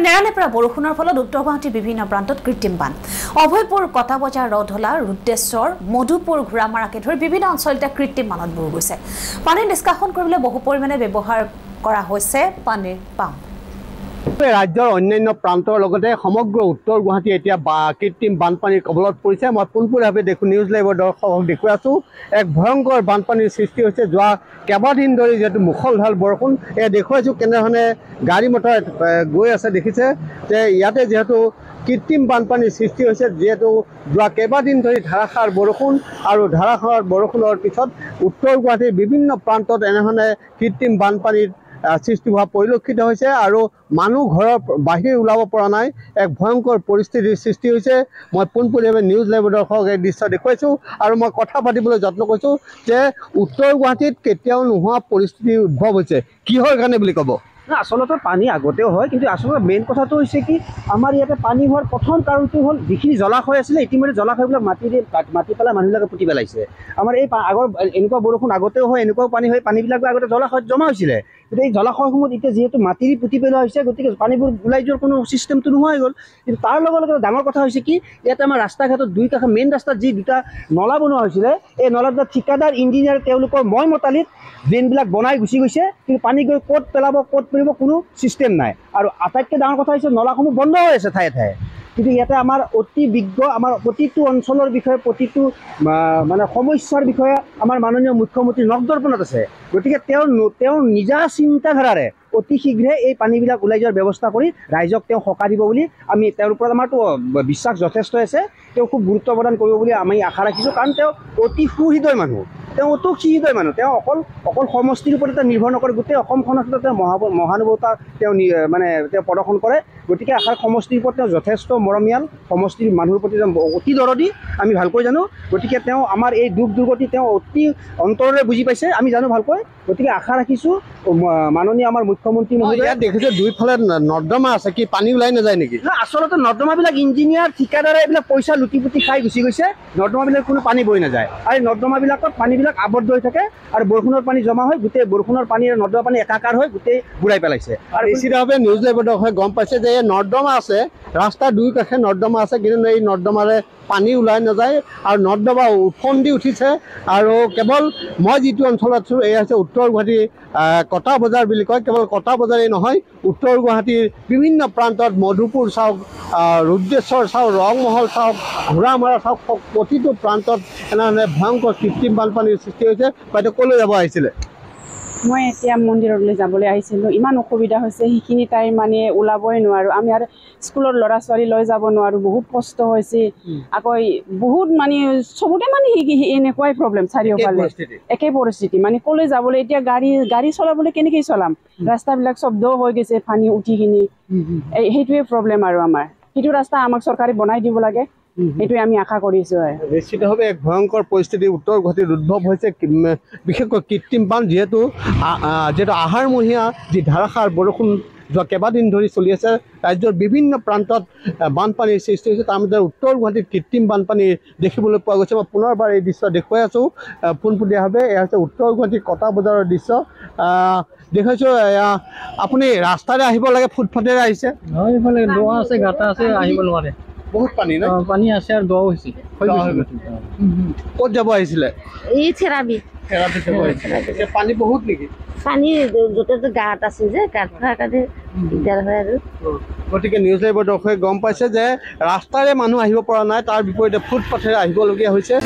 নেৰানেপেৰা বৰষুণৰ ফলত উত্তৰ গুৱাহাটীৰ বিভিন্ন প্ৰান্তত কৃত্ৰিম বান অভয়পুৰ কটাবজাৰ ৰধলা ৰুদ্ৰেশ্বৰ মধুপুৰ ঘোৰামাৰাকে ধৰি বিভিন্ন অঞ্চলত কৃত্ৰিম বানত বুৰ গৈছে পানী নিষ্কাশন কৰিবলৈ বহু পৰিমাণে ব্যৱহাৰ কৰা হৈছে পানীৰ পাম্প ৰাজ্যৰ অন্যান্য প্ৰান্তৰ লগতে সমগ্ৰ উত্তৰ গুৱাহাটী এতিয়া কৃত্ৰিম বানপানীৰ কবলত পৰিছে মই পোনপটীয়াভাৱে নিউজ লাইভৰ দৰ্শকক দেখুৱাই আছো এক ভয়ংকৰ বানপানীৰ সৃষ্টি হৈছে যোৱা কেইবাদিন ধৰি যেহেতু মুখলধাৰ বৰষুণ এয়া দেখুৱাইছো কেনেধৰণে গাড়ী মটৰ গৈ আছে দেখিছে যে ইয়াতে যেহেতু কৃত্ৰিম বানপানীৰ সৃষ্টি হৈছে যেহেতু যোৱা কেইবাদিন ধৰি ধাৰাসাৰ বৰষুণ আৰু ধাৰাসাৰ বৰষুণৰ পিছত উত্তৰ গুৱাহাটীৰ বিভিন্ন প্ৰান্তত এনেধৰণে কৃত্ৰিম বানপানীৰ সৃষ্টি হোৱা পৰিলক্ষিত হৈছে আৰু মানুহ ঘৰৰ বাহিৰ ওলাব পৰা নাই এক ভয়ংকৰ পৰিস্থিতিৰ সৃষ্টি হৈছে মই পোনপটীয়াভাৱে নিউজ লাইভৰ দৰ্শকক এই দৃশ্য দেখুৱাইছোঁ আৰু মই কথা পাতিবলৈ যত্ন কৰিছোঁ যে উত্তৰ গুৱাহাটীত কেতিয়াও নোহোৱা পৰিস্থিতিৰ উদ্ভৱ হৈছে কিহৰ কাৰণে বুলি ক'ব আচলতে পানী আগতেও হয় কিন্তু আচলতে মেইন কথাটো হৈছে কি আমাৰ ইয়াতে পানী হোৱাৰ প্ৰথম কাৰণটো হ'ল যিখিনি জলাশয় আছিলে ইতিমধ্যে জলাশয়বিলাক মাটি পেলাই মানুহবিলাকে পুতি পেলাইছে আমাৰ এই আগৰ এনেকুৱা বৰষুণ আগতেও হয় এনেকুৱাও পানী হয় পানীবিলাক আগতে জলাশয়ত জমা হৈছিলে কিন্তু এই জলাশয়সমূহত এতিয়া যিহেতু মাটিৰে পুতি পেলোৱা হৈছে গতিকে পানীবোৰ ওলাই যোৱাৰ কোনো চিষ্টেমটো নোহোৱা হৈ গ'ল কিন্তু তাৰ লগে লগে ডাঙৰ কথা হৈছে কি ইয়াতে আমাৰ ৰাস্তা ঘাটত দুই কাষে মেইন ৰাস্তাত যি দুটা নলা বনোৱা হৈছিলে এই নলা দুটা ঠিকাদাৰ ইঞ্জিনিয়াৰ তেওঁলোকৰ মতালিত ড্ৰেইনবিলাক বনাই গুচি গৈছে কিন্তু পানী গৈ ক'ত পেলাব ক'ত পৰিব কোনো চিষ্টেম নাই আৰু আটাইতকৈ ডাঙৰ কথা হৈছে নলাসমূহ বন্ধ হৈ আছে ঠায়ে ঠায়ে কিন্তু ইয়াতে আমাৰ অতি বিজ্ঞ আমাৰ প্ৰতিটো অঞ্চলৰ বিষয়ে প্ৰতিটো মানে সমস্যাৰ বিষয়ে আমাৰ মাননীয় মুখ্যমন্ত্ৰী নখদৰ্পণত আছে গতিকে তেওঁৰ নিজা চিন্তাধাৰাৰে অতি শীঘ্ৰে এই পানীবিলাক ওলাই যোৱাৰ ব্যৱস্থা কৰি ৰাইজক তেওঁ সকাহ দিব বুলি আমি তেওঁৰ ওপৰত আমাৰতো বিশ্বাস যথেষ্ট আছে তেওঁ খুব গুৰুত্ব প্ৰদান কৰিব বুলি আমি আশা ৰাখিছোঁ কাৰণ তেওঁ অতি সুহৃদয় মানুহ তেওঁ অতি সুহৃদয় মানুহ তেওঁ অকল সমষ্টিৰ ওপৰত নিৰ্ভৰ নকৰে গোটেই অসমখনত তেওঁ মহানুভৱতা তেওঁ মানে তেওঁ প্ৰদৰ্শন কৰে গতিকে আশাৰ সমষ্টিৰ ওপৰত তেওঁ যথেষ্ট মৰমীয়াল সমষ্টিৰ মানুহৰ প্ৰতি তেওঁ অতি দৰদী আমি ভালকৈ জানো গতিকে তেওঁ আমাৰ এই দুখ দুৰ্গতি তেওঁ অতি অন্তৰেৰে বুজি পাইছে আমি জানো ভালকৈ গতিকে আশা ৰাখিছোঁ মাননীয় আমাৰ মুখ্যমন্ত্ৰী মহোদয় দেখিছে দুইফালে নৰ্দমা আছে কি পানী ওলাই নাযায় নেকি আচলতে নৰ্দমাবিলাক ইঞ্জিনিয়াৰ ঠিকাদাৰে এইবিলাক পইচা লুটি পুটি খাই গুচি গৈছে নৰ্দমাবিলাক কোনো পানী বৈ নাযায় আৰু নৰ্দমাবিলাকত পানীবিলাক আবদ্ধ হৈ থাকে আৰু বৰষুণৰ পানী জমা হয় গোটেই বৰষুণৰ পানী আৰু নৰ্দমা পানী একাকাৰ হৈ গোটেই বুঢ়াই পেলাইছে আৰু নিশ্চিতভাৱে নিউজ লাইভৰ দৰ্শকে গম পাইছে যে নৰ্দমা আছে ৰাস্তাৰ দুই কাষে নৰ্দমা আছে কিন্তু এই নৰ্দমাৰে পানী ওলাই নাযায় আৰু নৰ্দমা উফন্দি উঠিছে আৰু কেৱল মই যিটো অঞ্চলত আছোঁ এয়া হৈছে উত্তৰ গুৱাহাটী কটা বজাৰ বুলি কয় কেৱল কটা বজাৰেই নহয় উত্তৰ গুৱাহাটীৰ বিভিন্ন প্ৰান্তত মধুপুৰ চাওক ৰুদ্ৰেশ্বৰ চাওক ৰংমহল চাওক ঘোঁৰামাৰা চাওক প্ৰতিটো প্ৰান্তত এনেধৰণে ভয়ংকৰ কৃত্ৰিম বানপানীৰ সৃষ্টি হৈছে বাইদেউ ক'লৈ যাব আহিছিলে মই এতিয়া মন্দিৰলৈ যাবলৈ আহিছিলোঁ ইমান অসুবিধা হৈছে সেইখিনি টাইম মানে ওলাবই নোৱাৰোঁ আমি আৰু স্কুলৰ ল'ৰা ছোৱালী লৈ যাব নোৱাৰোঁ বহুত কষ্ট হৈছে আকৌ বহুত মানে চবতে মানে এনেকুৱাই প্ৰব্লেম চাৰিওফালে একে পৰিস্থিতি মানে ক'লৈ যাবলৈ এতিয়া গাড়ী চলাবলৈ কেনেকৈ চলাম ৰাস্তাবিলাক চব দ হৈ গৈছে পানী উঠি কিনি সেইটোৱে প্ৰব্লেম আৰু আমাৰ সেইটো ৰাস্তা আমাক চৰকাৰে বনাই দিব লাগে এইটোৱে আমি আশা কৰিছোঁ নিশ্চিতভাৱে এক ভয়ংকৰ পৰিস্থিতি উত্তৰ গুৱাহাটীত উদ্ভৱ হৈছে বিশেষকৈ কৃত্ৰিম বান যিহেতু আহাৰমহীয়া যি ধাৰাসাৰ বৰষুণ যোৱা কেইবাদিন ধৰি চলি আছে ৰাজ্যৰ বিভিন্ন প্ৰান্তত বানপানীৰ সৃষ্টি হৈছে তাৰ মাজতে উত্তৰ গুৱাহাটীত কৃত্ৰিম বানপানী দেখিবলৈ পোৱা গৈছে মই পুনৰবাৰ এই দৃশ্য দেখুৱাই আছোঁ পোনপটীয়াভাৱে এয়া হৈছে উত্তৰ গুৱাহাটীৰ কটা বজাৰৰ দৃশ্য দেখুৱাইছোঁ আপুনি ৰাস্তাৰে আহিব লাগে ফুটপাথেৰে আহিছে এইফালে দোৱা আছে গাঁতা আছে আহিব নোৱাৰে বহুত পানী ন পানী আছে আৰু দোৱাও হৈছে ক'ত যাব আহিছিলে এই থেৰাপি পানী বহুত নেকি পানী য'তে ত'তে গাঁত আছে যে গাঁত থকাৰ কাৰণে দিগদাৰ হয় আৰু গতিকে নিউজ লাইভৰ দৰ্শকে গম পাইছে যে ৰাস্তাৰে মানুহ আহিব পৰা নাই তাৰ বিপৰীতে ফুটপাথেৰে আহিবলগীয়া হৈছে